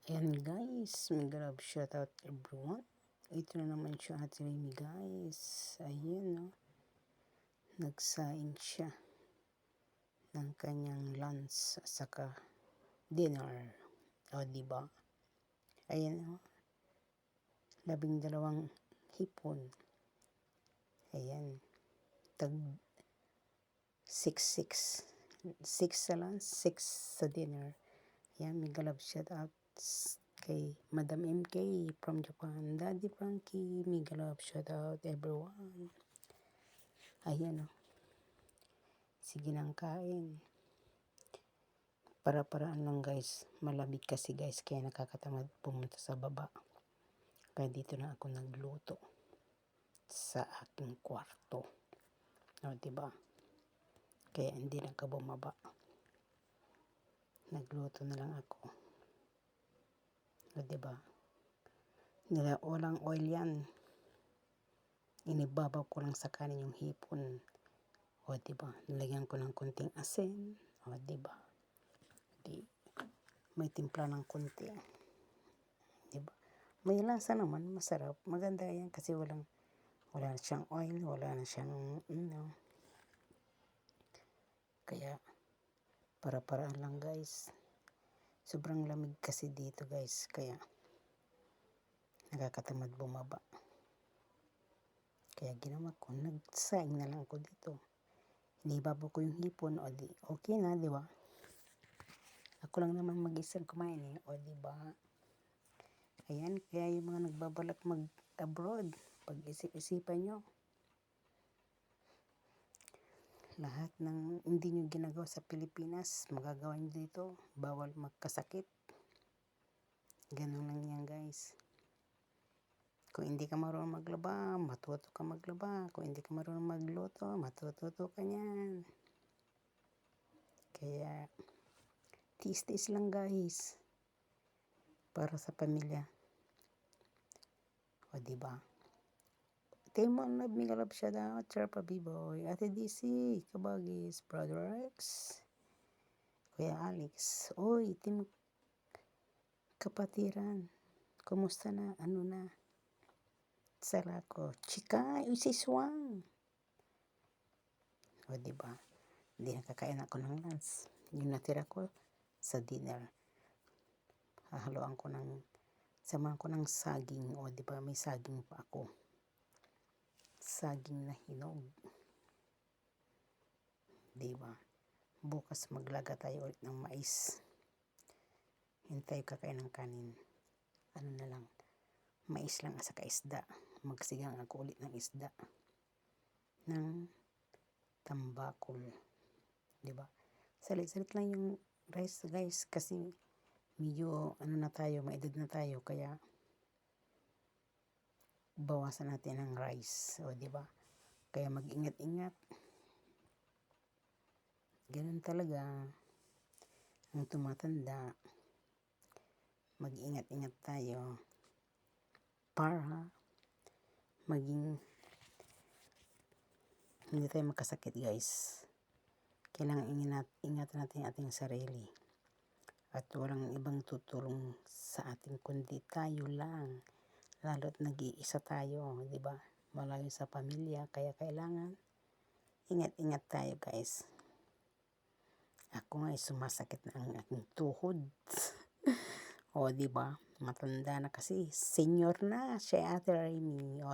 Ayan guys, mega love shoutout everyone. Ito na naman siya Ate Remy guys. Ayan no, nagsaing siya ng kanyang lunch at saka dinner. O diba? Ayan no, 12 hipon. Ayan, tag 6 sa lunch, 6 sa dinner. Ayan, mega love shoutout kay Madam MK from Japan, Daddy Frankie, mega love shoutout everyone. Ayan o, sige nang kain. Para-paraan lang guys, malamig kasi guys, kaya nakakatamad pumunta sa baba. Kaya dito na ako nagluto sa aking kwarto. O diba? Kaya hindi na ka bumaba. Nagluto na lang ako. O diba? Walang oil yan. Inibabaw ko lang sa kanin yung hipon. O diba? Nilagyan ko ng konting asin. O diba? May timpla ng konti. Diba? May lasa naman, masarap. Maganda yan kasi wala na siyang oil, wala na siyang Kaya para-paraan lang guys. Sobrang lamig kasi dito guys, kaya nakakatamad bumaba. Kaya ginawa ko, nagsaing na lang ako dito. Inibabaw ko yung hipon, o di okay na, di ba? Ako lang naman mag-isang kumain eh, o di ba? Ayan, kaya yung mga nagbabalak mag-abroad, pag-isip-isipan nyo. Lahat ng hindi nyo ginagawa sa Pilipinas, magagawa nyo dito. Bawal magkasakit. Ganun lang yan guys. Kung hindi ka marunong maglaba, matuto ka maglaba. Kung hindi ka marunong magluto, matututo ka niyan. Kaya, tiis-tiis lang guys. Para sa pamilya. O diba? Timo na mega love shoutout, Charpa B-Boy, Ate DC, Kabagis, Brother X, Kuya Alex. Oy, Team Kapatiran. Kumusta na? Ano na? Salako. Chika, usiswang. O diba? Hindi nakakain ako ng lunch. Yung natira ko sa dinner. Hahaluan ko samahan ko ng saging. O diba? May saging pa ako. Saging na hinog. Diba? Bukas maglaga tayo ulit ng mais. Hintay kakain ng kanin. Ano na lang. Mais lang at saka isda. Magsigang ako ulit ng isda. Ng tambakol. Diba? Salit-salit lang yung rice guys. Kasi medyo na tayo, maedad na tayo. Kaya bawasan natin ang rice. O diba? Kaya mag-ingat-ingat. Ganun talaga. Ang tumatanda, mag-ingat-ingat tayo para maging hindi tayo magkasakit guys. Kailangan ingatan natin ating sarili. At walang ibang tutulong sa atin kundi tayo lang. Lalo't nag-iisa tayo, di ba? Malayo sa pamilya, kaya kailangan ingat-ingat tayo guys. Ako nga ay sumasakit na ang aking tuhod. O di ba? Matanda na kasi, senior na siya Ate Remy. O